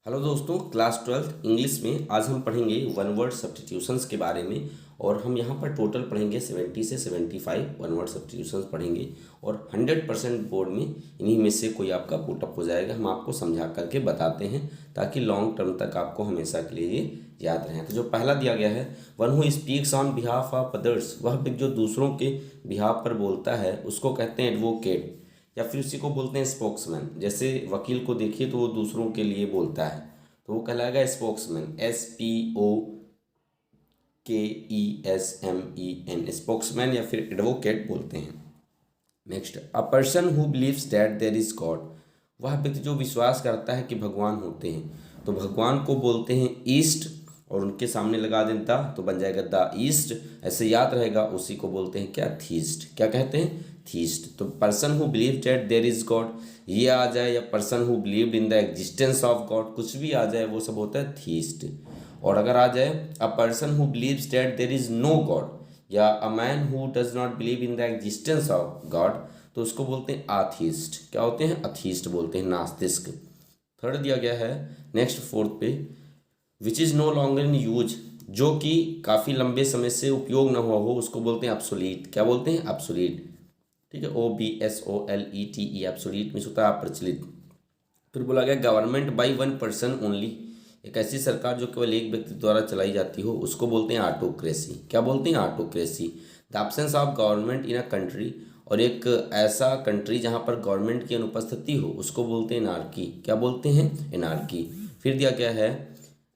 Hello दोस्तों, class 12th English में आज हम पढ़ेंगे वन वर्ड सब्स्टिट्यूशंस के बारे में। और हम यहाँ पर टोटल पढ़ेंगे 70 से 75 वन वर्ड सब्स्टिट्यूशंस पढ़ेंगे और 100% बोर्ड में इन्हीं में से कोई आपका पुटअप हो जाएगा। हम आपको समझा करके बताते हैं ताकि लॉन्ग टर्म तक आपको हमेशा के लिए ये याद रहें। तो जो पहला दिया गया है, one who speaks on behalf of others, वह व्यक्ति जो दूसरों के बिहाफ पर बोलता है उसको कहते हैं एडवोकेट, या फिर उसी को बोलते हैं स्पोक्समैन। जैसे वकील को देखिए तो वो दूसरों के लिए बोलता है तो वो कहलाएगा स्पोक्समैन, SPOKESMEN, स्पोक्समैन या फिर एडवोकेट बोलते हैं। Next, a person who believes that there is God, वह व्यक्ति जो विश्वास करता है कि भगवान होते हैं तो भगवान को बोलते हैं ईस्ट, और उनके सामने लगा दें द तो बन जाएगा द ईस्ट, ऐसे याद रहेगा। उसी को बोलते हैं क्या, थीस्ट। क्या कहते हैं, थीस्ट। तो person who believe that there is God ये आ जाए, या person who believed in the existence of God, कुछ भी आ जाए वो सब होता है थीस्ट। और अगर आ जाए a person who believes that there is no God, या a man who does not believe in the existence of God, तो उसको बोलते हैं आथीस्ट। क्या होते हैं, अथीस्ट बोलते हैं, नास्तिक। थर्ड दिया गया है नेक्स्ट फोर्थ पे, which is no longer in use, जो कि काफ़ी लंबे समय से उपयोग न हुआ हो उसको बोलते हैं ऑब्सोलीट। क्या बोलते हैं, ऑब्सोलीट। ठीक है, OBSOLETE, ऑब्सोलीट मीन्स होता है अप्रचलित। फिर बोला गया government by one person only, एक ऐसी सरकार जो केवल एक व्यक्ति द्वारा चलाई जाती हो उसको बोलते हैं ऑटोक्रेसी। क्या बोलते हैं, autocracy. The absence of government in a country, और एक ऐसा कंट्री जहाँ पर गवर्नमेंट की अनुपस्थिति हो उसको बोलते हैं एनार्की। क्या बोलते हैं, एनार्की। फिर दिया गया है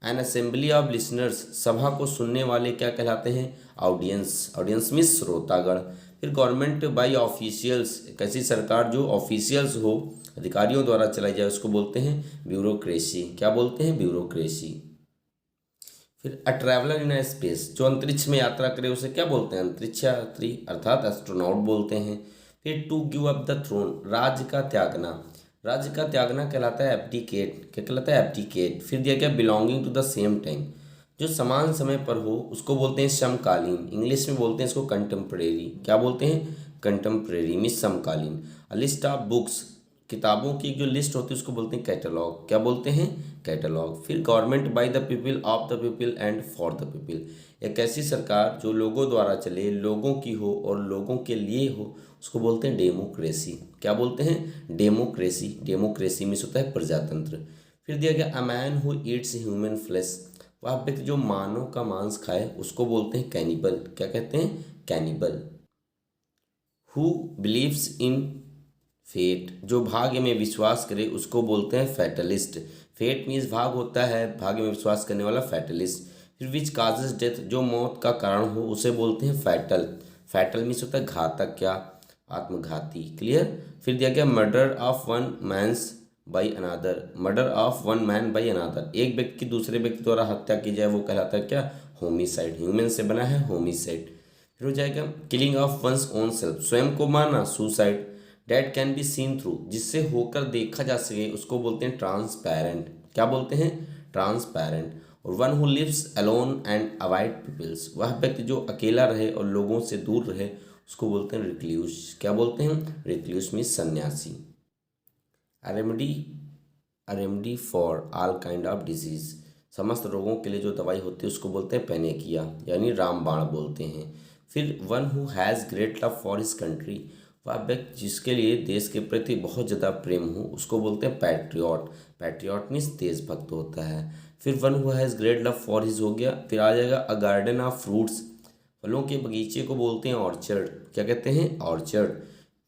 एन असेंबली ऑफ लिसनर्स, सभा को सुनने वाले क्या कहलाते हैं, ऑडियंस। ऑडियंस मीन्स श्रोतागण। फिर गवर्नमेंट बाई ऑफिशियल्स, एक ऐसी सरकार जो ऑफिशियल्स हो, अधिकारियों द्वारा चलाई जाए उसको बोलते हैं ब्यूरोक्रेसी। क्या बोलते हैं, ब्यूरोक्रेसी। फिर अ ट्रैवलर इन स्पेस, जो अंतरिक्ष में यात्रा करे उसे क्या बोलते हैं, अंतरिक्ष यात्री अर्थात एस्ट्रोनॉट बोलते हैं। फिर to give up the throne, राज्य का त्यागना। राज्य का त्यागना कहलाता है एब्डिकेट। क्या कहलाता है, एब्डिकेट। फिर दिया गया belonging to the same time, जो समान समय पर हो उसको बोलते हैं समकालीन। इंग्लिश में बोलते हैं इसको कंटेम्परेरी। क्या बोलते हैं, कंटेम्परेरी मीन्स समकालीन। अ लिस्ट ऑफ बुक्स, किताबों की जो लिस्ट होती है उसको बोलते हैं कैटलॉग। क्या बोलते हैं, कैटलॉग। फिर government by the people, of the people and for the people, एक ऐसी सरकार जो लोगों द्वारा चले, लोगों की हो और लोगों के लिए हो उसको बोलते हैं डेमोक्रेसी। क्या बोलते हैं, डेमोक्रेसी। डेमोक्रेसी में होता है प्रजातंत्र। फिर दिया गया a man who eats human flesh, वह व्यक्ति जो मानव का मांस खाए उसको बोलते हैं कैनिबल। क्या कहते हैं, cannibal. Who believes in fate, जो भाग्य में विश्वास करे उसको बोलते हैं फैटलिस्ट। फेट मीन्स भाग होता है, भाग्य में विश्वास करने वाला फैटलिस्ट। फिर विच काजेज डेथ, जो मौत का कारण हो उसे बोलते हैं फैटल। फैटल मीन्स होता है घातक, क्या, आत्मघाती। क्लियर। फिर दिया गया murder of one man's by another, murder of one man by another, एक व्यक्ति की दूसरे व्यक्ति द्वारा हत्या की जाए वो कहलाता है क्या, होमिसाइड। ह्यूमन से बना है होमिसाइड। फिर हो जाएगा killing of one's own self, स्वयं को मारना, suicide. Date can be seen through, जिससे होकर देखा जा सके उसको बोलते हैं ट्रांसपेरेंट। क्या बोलते हैं, ट्रांसपेरेंट। और one who lives alone and avoid peoples, वह व्यक्ति जो अकेला रहे और लोगों से दूर रहे उसको बोलते हैं रिक्ल्यूस। क्या बोलते हैं, रिक्ल्यूस मीन्स सन्यासी। Remedy, remedy for all kind of disease, समस्त रोगों के लिए जो दवाई होती है उसको बोलते हैं पेनेकिया, यानी रामबाण बोलते हैं। फिर one who has great love for his country, वह व्यक्ति जिसके लिए देश के प्रति बहुत ज़्यादा प्रेम हो उसको बोलते हैं पैट्रियट। पैट्रियट मीन्स देशभक्त होता है। फिर one who has great love for his हो गया। फिर आ जाएगा अ गार्डन ऑफ फ्रूट्स, फलों के बगीचे को बोलते हैं ऑर्चर्ड। क्या कहते हैं, orchard.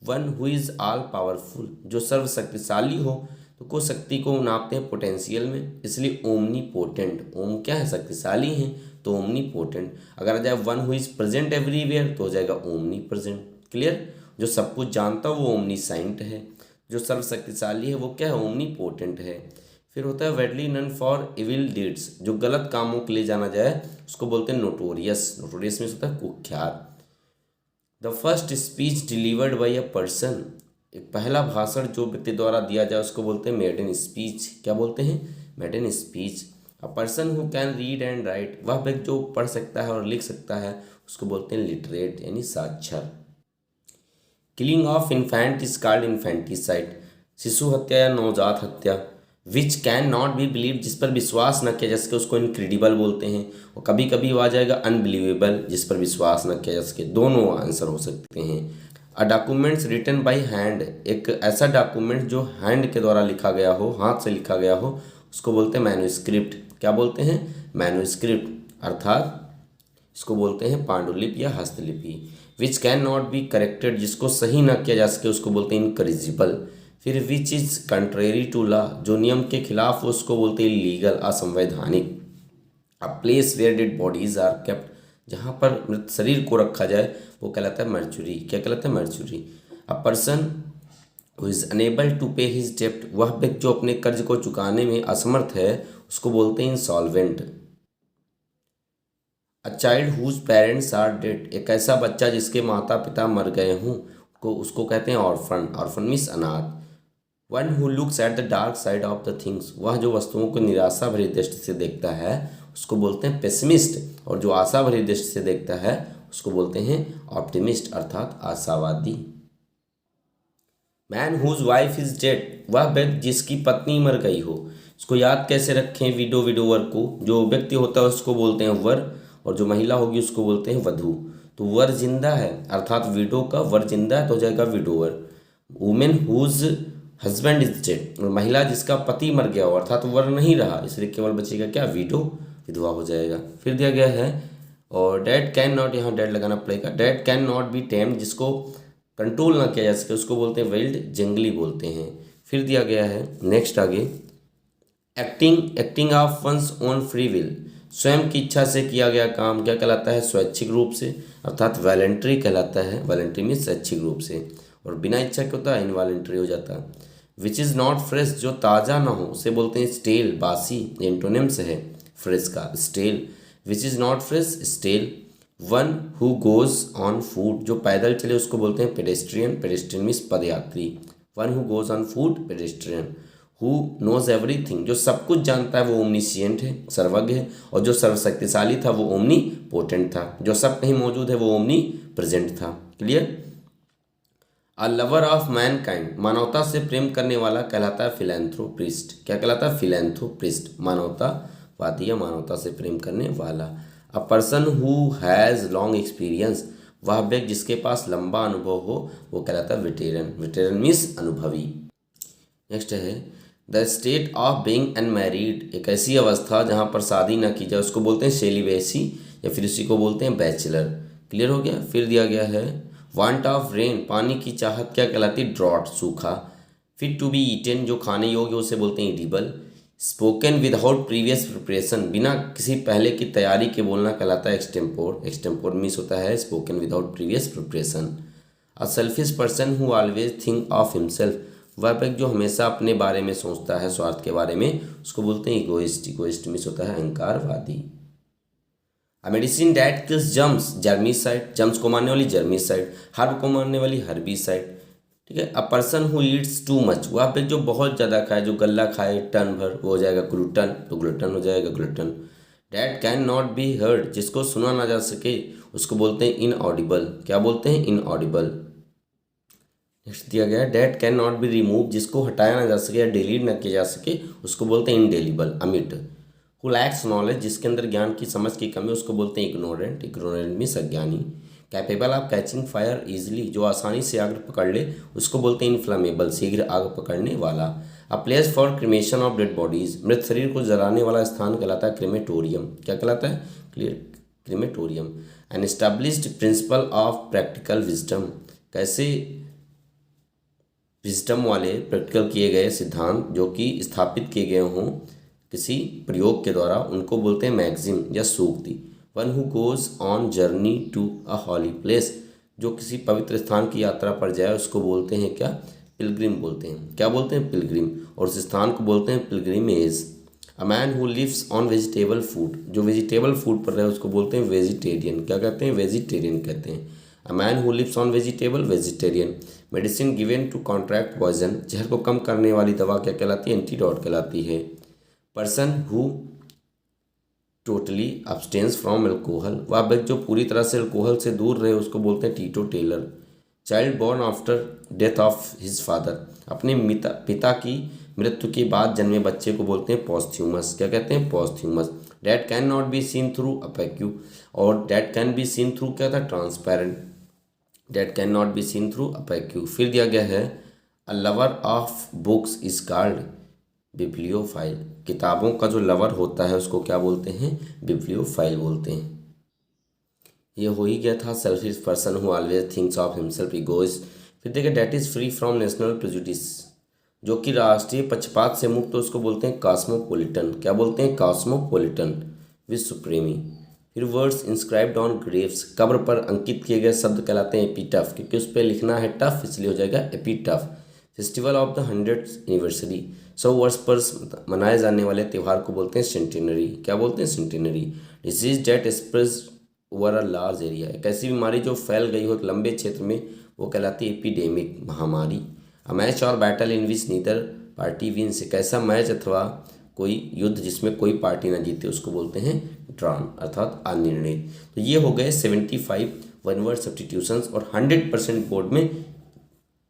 One who is all powerful, जो सर्वशक्तिशाली हो, तो को शक्ति को नापते हैं पोटेंशियल में, इसलिए ओमनी पोटेंट। ओम क्या है, शक्तिशाली हैं तो ओमनी पोटेंट। अगर आ जाए one who is present everywhere तो हो जाएगा ओमनी प्रेजेंट। क्लियर। जो सब कुछ जानता हो वो ओमनीसाइंट है, जो सर्वशक्तिशाली है वो क्या है, ओमनी पोटेंट है। फिर होता है वेडली नन फॉर इविल डीड्स, जो गलत कामों के लिए जाना जाए उसको बोलते हैं नोटोरियस। नोटोरियस में होता है कुख्यात। The first speech delivered by a person, एक पहला भाषण जो व्यक्ति द्वारा दिया जाए उसको बोलते हैं मेडन स्पीच। क्या बोलते हैं, maiden speech. A person who can read and write, वह व्यक्ति जो पढ़ सकता है और लिख सकता है उसको बोलते हैं लिटरेट, यानी साक्षर। Killing of infant is called infanticide, शिशु हत्या या नवजात हत्या। विच कैन नॉट बी बिलीव, जिस पर विश्वास न किया जा सके उसको इनक्रेडिबल बोलते हैं। और कभी कभी आ जाएगा अनबिलीवेबल, जिस पर विश्वास न किया जा सके। दोनों आंसर हो सकते हैं। अ डॉक्यूमेंट्स रिटन बाय हैंड, एक ऐसा डॉक्यूमेंट जो हैंड के द्वारा लिखा गया हो, हाथ से लिखा गया हो, उसको बोलते हैं मैन्युस्क्रिप्ट। क्या बोलते हैं? मैन्युस्क्रिप्ट, अर्थात इसको बोलते हैं पांडुलिपि या हस्तलिपि। Which can not be corrected, जिसको सही ना किया जा सके उसको बोलते हैं इनकरेजिबल। फिर which is contrary to law, जो नियम के खिलाफ हो उसको बोलते हैं इलीगल, असंवैधानिक। A place where dead bodies are kept, जहाँ पर मृत शरीर को रखा जाए वो कहलाता है मर्चुरी। क्या कहलाता है? Mortuary. A person who is unable to pay his डेप्ट, वह व्यक्ति जो अपने कर्ज को चुकाने में असमर्थ है उसको बोलते हैं insolvent. A child whose parents are dead, एक ऐसा बच्चा जिसके माता पिता मर गए हों को उसको कहते हैं ऑर्फन। ऑर्फन मीन्स अनाथ। One who looks at the dark side of the things, वह जो वस्तुओं को निराशा भरी दृष्टि से देखता है उसको बोलते हैं पेसिमिस्ट। और जो आशा भरी दृष्टि से देखता है उसको बोलते हैं ऑप्टिमिस्ट, अर्थात आशावादी। Man whose wife is dead, वह व्यक्ति जिसकी पत्नी मर गई हो। इसको याद कैसे रखें? विडो, विडोवर को जो व्यक्ति होता है उसको बोलते हैं वर, और जो महिला होगी उसको बोलते हैं वधू। तो वर जिंदा है, अर्थात विडो का वर जिंदा है तो हो जाएगा widower. Women whose husband is dead, और महिला जिसका पति मर गया हो अर्थात वर नहीं रहा, इसलिए केवल बचेगा क्या? विडो, विधवा हो जाएगा। फिर दिया गया है और डेड कैन नॉट, यहाँ डेड लगाना पड़ेगा। Dead can not B tamed, जिसको कंट्रोल ना किया जा सके उसको बोलते हैं वाइल्ड, जंगली बोलते हैं। फिर दिया गया है नेक्स्ट आगे, acting of one's own free will, स्वयं की इच्छा से किया गया काम क्या कहलाता है? स्वैच्छिक रूप से, अर्थात वॉलंटरी कहलाता है। वॉलंटरी मीन्स स्वैच्छिक रूप से, और बिना इच्छा के होता है इनवॉलंटरी हो जाता है। विच इज़ नॉट फ्रेश, जो ताज़ा ना हो उसे बोलते हैं स्टेल, बासी। एंटोनिम्स है फ्रेश का, stale. Which is not fresh, stale. One who goes on foot, जो पैदल चले उसको बोलते हैं पेडेस्ट्रियन। पेडेस्ट्रियन मीन्स पदयात्री। One who goes on foot, pedestrian. Who knows everything, जो सब कुछ जानता है वो ओमनीसिएंट है, सर्वज्ञ है। और जो सर्वशक्तिशाली था वो ओमनी पोटेंट था। जो सब कहीं मौजूद है वो ओमनी प्रेजेंट था। Clear? A lover of Mankind, मानवता से प्रेम करने वाला कहलाता है फिलैंथ्रोपिस्ट। क्या कहलाता है? फिलैंथ्रोपिस्ट, मानवतावादी या मानवता से प्रेम करने वाला। अ person who has long experience, वह व्यक्ति जिसके पास लंबा अनुभव हो वो कहलाता है वेटेरन। वेटेरन मीन्स अनुभवी। नेक्स्ट है the state of being unmarried, एक ऐसी अवस्था जहाँ पर शादी ना की जाए उसको बोलते हैं सेलिबेसी, या फिर उसी को बोलते हैं बैचलर। क्लियर हो गया? फिर दिया गया है वांट ऑफ रेन, पानी की चाहत क्या कहलाती है? ड्रॉट, सूखा। फिट टू बी ईटेन, जो खाने योग्य उसे बोलते हैं edible. Spoken without previous preparation, बिना किसी पहले की तैयारी के बोलना कहलाता है एक्सटेम्पोर। एक्सटेम्पोर मीन्स होता है spoken without previous preparation. A selfish person who always think of himself, वह व्यक्ति जो हमेशा अपने बारे में सोचता है, स्वार्थ के बारे में, उसको बोलते हैं इगोइस्ट। इगोइस्ट मीन्स होता है अहंकारवादी। A medicine that kills germs, germicide, germs को मारने वाली जर्मीसाइड, हर्ब को मारने वाली हर्बीसाइड। ठीक है। अ person who Yeats too much, वह व्यक्ति जो बहुत ज़्यादा खाए, जो गल्ला खाए टन भर, वो हो जाएगा ग्लूटन, तो ग्लूटन हो जाएगा gluten. That can not be heard, जिसको सुना ना जा सके उसको बोलते हैं इनऑडिबल। क्या बोलते हैं? इनऑडिबल। नेक्स्ट दिया गया that can not be remove, जिसको हटाया ना जा सके या डिलीट ना किया जा सके उसको बोलते हैं इनडेलीबल, अमिट। हु लैक्स नॉलेज, जिसके अंदर ज्ञान की समझ की कमी उसको बोलते हैं इग्नोरेंट। इग्नोरेंट मीन्स अज्ञानी। Capable of catching fire easily, जो आसानी से आग पकड़ ले उसको बोलते हैं इनफ्लामेबल, शीघ्र आग पकड़ने वाला। A place for cremation of dead bodies, मृत शरीर को जलाने वाला स्थान कहलाता है क्रिमेटोरियम। क्या कहलाता है? Clear, crematorium. An established principle of practical wisdom, कैसे विजडम वाले प्रैक्टिकल किए गए सिद्धांत जो कि स्थापित किए गए हों किसी प्रयोग के द्वारा, उनको बोलते हैं मैगजिम या सूक्ति। One who goes on journey to a holy place, जो किसी पवित्र स्थान की यात्रा पर जाए उसको बोलते हैं क्या? पिलग्रिम बोलते हैं। क्या बोलते हैं? पिलग्रिम। और उस स्थान को बोलते हैं pilgrimage. A man who lives on vegetable food, जो वेजिटेबल फूड पर रहे उसको बोलते हैं वेजिटेरियन। क्या कहते हैं? वेजिटेरियन कहते हैं। A man who lives on vegetable, vegetarian. Medicine given to contract poison, जहर को कम करने वाली दवा क्या कहलाती है? एंटीडोट कहलाती है। Person who totally abstains from alcohol, वह व्यक्ति जो पूरी तरह से अल्कोहल से दूर रहे उसको बोलते हैं teetotaller. Child born after death of his father, अपने पिता की मृत्यु के बाद जन्मे बच्चे को बोलते हैं पोस्थ्यूमस। क्या कहते हैं? Posthumous. That can not be seen through opaque, और that can be seen through क्या था? Transparent. That can not be seen through opaque. फिर दिया गया है a lover of books is called bibliophile. किताबों का जो लवर होता है उसको क्या बोलते हैं? बिब्लियोफाइल बोलते हैं। ये हो ही गया था selfish person who always thinks of himself egoist. फिर देखिए that is free from national prejudice, जो कि राष्ट्रीय पक्षपात से मुक्त, तो उसको बोलते हैं कॉस्मोपोलिटन। क्या बोलते हैं? कॉस्मोपोलिटन। विश्व प्रेमी। फिर वर्ड्स इंस्क्राइब्ड ऑन ग्रेव्स, कब्र पर अंकित किए गए शब्द कहलाते हैं एपीटफ, क्योंकि उस पर लिखना है टफ इसलिए हो जाएगा epitaph. Festival of the 100th anniversary, 100 वर्ष पर मनाए जाने वाले त्यौहार को बोलते हैं सेंटेनरी। क्या बोलते हैं? Centenary. Disease that spread over a large area, एक ऐसी बीमारी जो फैल गई हो एक लंबे क्षेत्र में, वो कहलाती है एपिडेमिक, महामारी। अ मैच और battle in which neither party wins, एक ऐसा मैच अथवा कोई युद्ध जिसमें कोई पार्टी ना जीते उसको बोलते हैं ड्रॉन अर्थात अनिर्णित। तो ये हो गए 75 वन वर्ड सब्स्टिट्यूशंस, और 100% बोर्ड में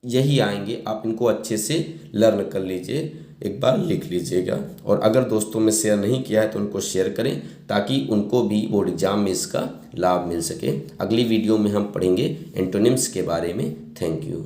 यही आएंगे। आप इनको अच्छे से लर्न कर लीजिए, एक बार लिख लीजिएगा, और अगर दोस्तों में शेयर नहीं किया है तो उनको शेयर करें ताकि उनको भी बोर्ड एग्जाम में इसका लाभ मिल सके। अगली वीडियो में हम पढ़ेंगे एंटोनिम्स के बारे में। Thank you.